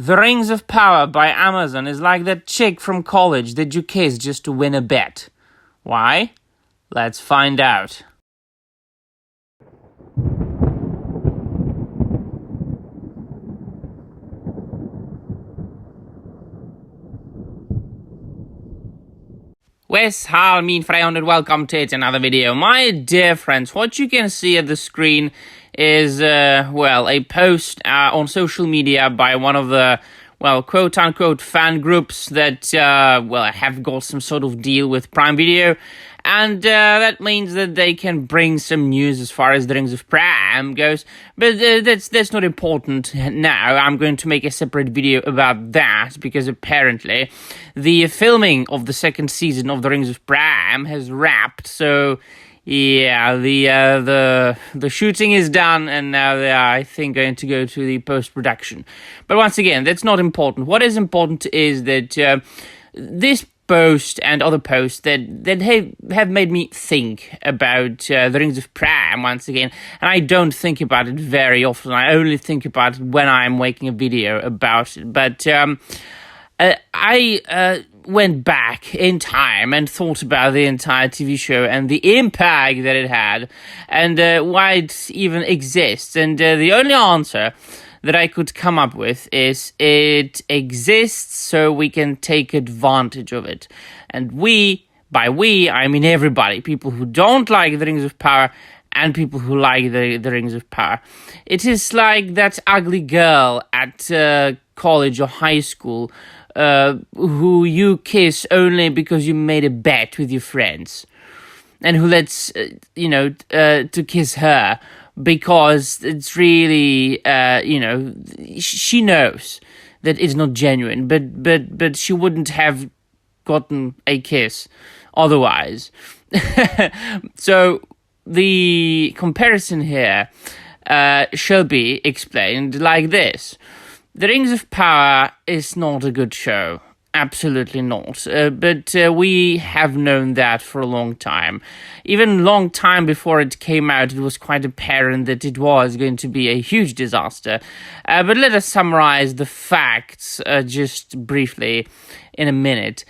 The Rings of Power by Amazon is like that chick from college that you kiss just to win a bet. Why? Let's find out. Wes Hall, min friend, and welcome to yet another video. My dear friends, what you can see at the screen is, a post on social media by one of the, quote-unquote fan groups that, have got some sort of deal with Prime Video. And that means that they can bring some news as far as the Rings of Prime goes. But that's not important now. I'm going to make a separate video about that, because apparently the filming of the second season of the Rings of Prime has wrapped. So yeah, the shooting is done, and now they are, I think, going to go to the post-production. But once again, that's not important. What is important is that this post and other posts that have made me think about the Rings of Prime once again, and I don't think about it very often. I only think about it when I'm making a video about it. But I went back in time and thought about the entire TV show and the impact that it had, and why it even exists. And the only answer that I could come up with is it exists so we can take advantage of it. And by we, I mean everybody, people who don't like the Rings of Power and people who like the Rings of Power. It is like that ugly girl at college or high school who you kiss only because you made a bet with your friends, and who lets, to kiss her because it's really, she knows that it's not genuine, but she wouldn't have gotten a kiss otherwise. So the comparison here shall be explained like this. The Rings of Power is not a good show. Absolutely not. But we have known that for a long time. Even a long time before it came out, it was quite apparent that it was going to be a huge disaster. But let us summarize the facts just briefly in a minute.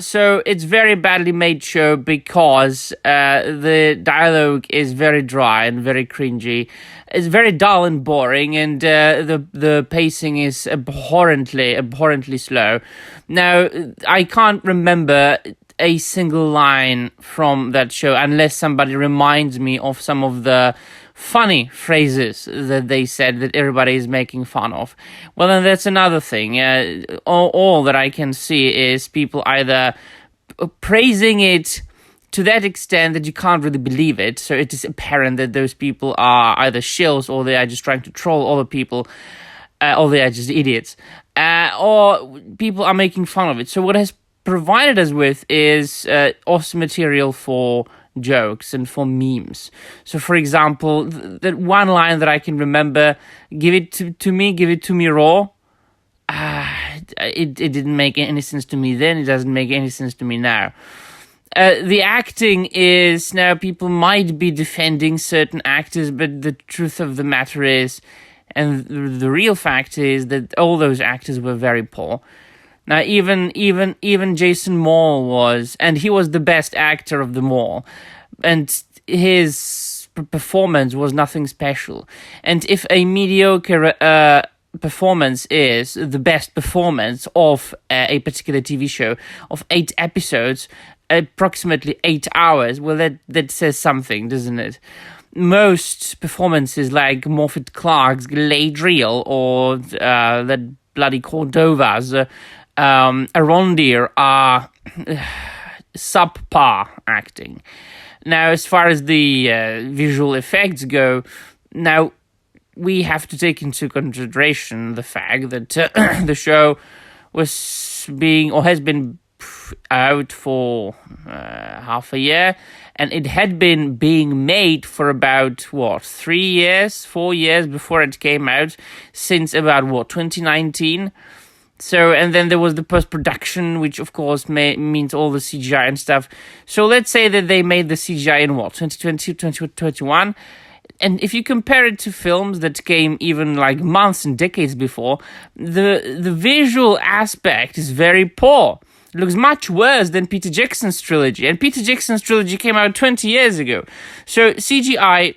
So it's very badly made show because the dialogue is very dry and very cringy. It's very dull and boring, and the pacing is abhorrently slow. Now, I can't remember a single line from that show unless somebody reminds me of some of the funny phrases that they said that everybody is making fun of. Well, then that's another thing. All that I can see is people either praising it to that extent that you can't really believe it, so it is apparent that those people are either shills or they are just trying to troll other people, or they are just idiots, or people are making fun of it. So what has provided us with is awesome material for jokes and for memes. So, for example, that one line that I can remember, give it to me raw. It didn't make any sense to me then. It doesn't make any sense to me now. The acting is, now people might be defending certain actors, but the truth of the matter is, and the real fact is, that all those actors were very poor. Now, even Jason Moore was, and he was the best actor of them all, and his performance was nothing special. And if a mediocre performance is the best performance of a particular TV show of 8 episodes, approximately 8 hours, well, that says something, doesn't it? Most performances like Moffat Clark's Galadriel or that bloody Cordova's Arondir are subpar acting. Now, as far as the visual effects go, now we have to take into consideration the fact that the show was being, or has been, out for half a year, and it had been being made for about 4 years before it came out, since about 2019. So, and then there was the post-production, which of course means all the CGI and stuff. So let's say that they made the CGI in 2020, 2021. And if you compare it to films that came even like months and decades before, the visual aspect is very poor. It looks much worse than Peter Jackson's trilogy. And Peter Jackson's trilogy came out 20 years ago. So CGI,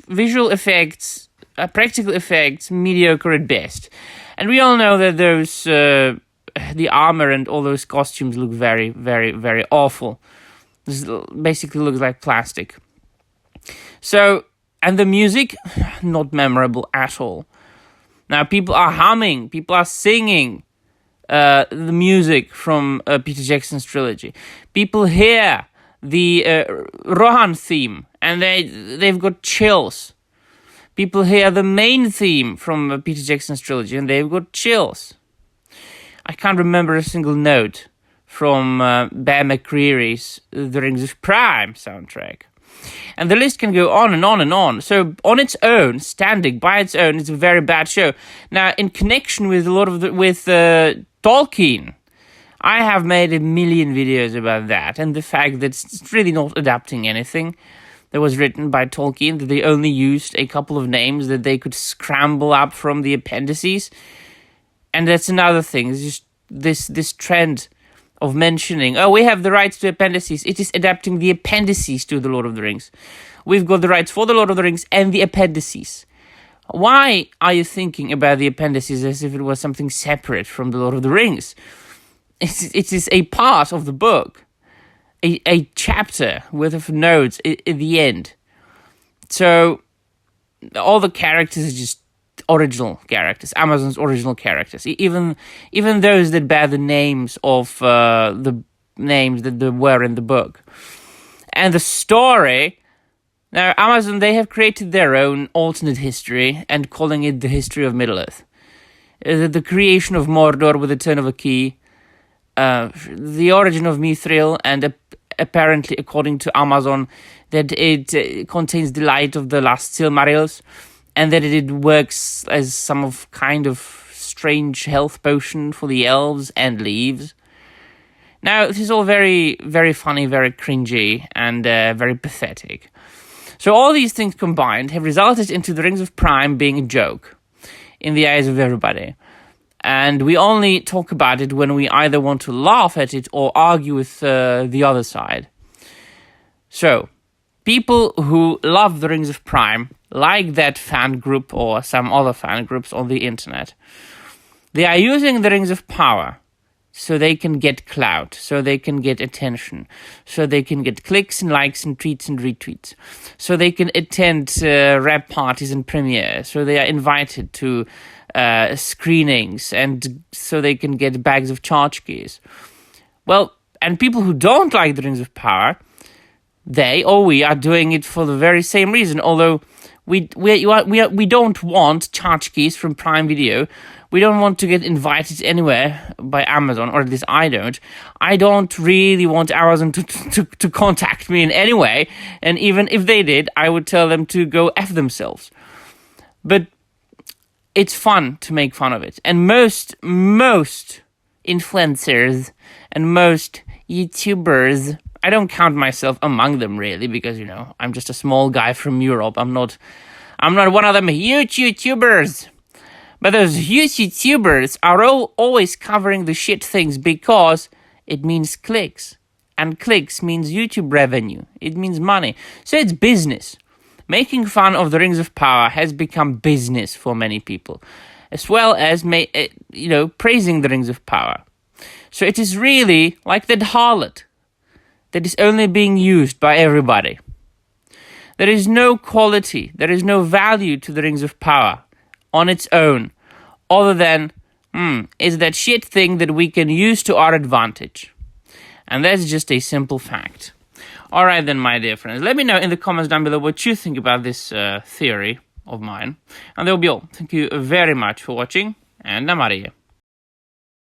visual effects, practical effects, mediocre at best. And we all know that those, the armor and all those costumes look very, very, very awful. This basically looks like plastic. So, and the music, not memorable at all. Now, people are humming, people are singing the music from Peter Jackson's trilogy. People hear the Rohan theme, and they've got chills. People hear the main theme from Peter Jackson's trilogy, and they've got chills. I can't remember a single note from Bear McCreary's The Rings of Prime soundtrack. And the list can go on and on and on. So on its own, standing by its own, it's a very bad show. Now, in connection with Tolkien, I have made a million videos about that and the fact that it's really not adapting anything that was written by Tolkien, that they only used a couple of names that they could scramble up from the appendices. And that's another thing, it's just this trend of mentioning, oh, we have the rights to appendices. It is adapting the appendices to The Lord of the Rings. We've got the rights for The Lord of the Rings and the appendices. Why are you thinking about the appendices as if it was something separate from The Lord of the Rings? It is a part of the book, a chapter with notes at the end. So all the characters are just original characters, Amazon's original characters, even those that bear the names of the names that were in the book. And the story, now Amazon, they have created their own alternate history and calling it the history of Middle-earth. The creation of Mordor with the turn of a key, the origin of Mithril, and apparently, according to Amazon, that it contains the light of the last Silmarils, and that it works as some of kind of strange health potion for the elves and leaves. Now, this is all very, very funny, very cringy, and very pathetic. So all these things combined have resulted into The Rings of Prime being a joke in the eyes of everybody. And we only talk about it when we either want to laugh at it or argue with the other side. So, people who love The Rings of Prime, like that fan group or some other fan groups on the internet, they are using the Rings of Power so they can get clout, so they can get attention, so they can get clicks and likes and tweets and retweets, so they can attend rap parties and premieres, so they are invited to screenings, and so they can get bags of tchotchkes. Well, and people who don't like the Rings of Power, they or we are doing it for the very same reason, although we don't want tchotchkes from Prime Video. We don't want to get invited anywhere by Amazon, or at least I don't. I don't really want Amazon to contact me in any way, and even if they did, I would tell them to go F themselves. But it's fun to make fun of it. And most influencers and most YouTubers, I don't count myself among them really, because, you know, I'm just a small guy from Europe. I'm not one of them huge YouTubers. But those huge YouTubers are always covering the shit things because it means clicks. And clicks means YouTube revenue. It means money. So it's business. Making fun of the Rings of Power has become business for many people, as well as praising the Rings of Power. So it is really like that harlot that is only being used by everybody. There is no quality, there is no value to the Rings of Power on its own, other than, is that shit thing that we can use to our advantage. And that's just a simple fact. Alright then, my dear friends, let me know in the comments down below what you think about this theory of mine. And that will be all. Thank you very much for watching, and I'm out of here.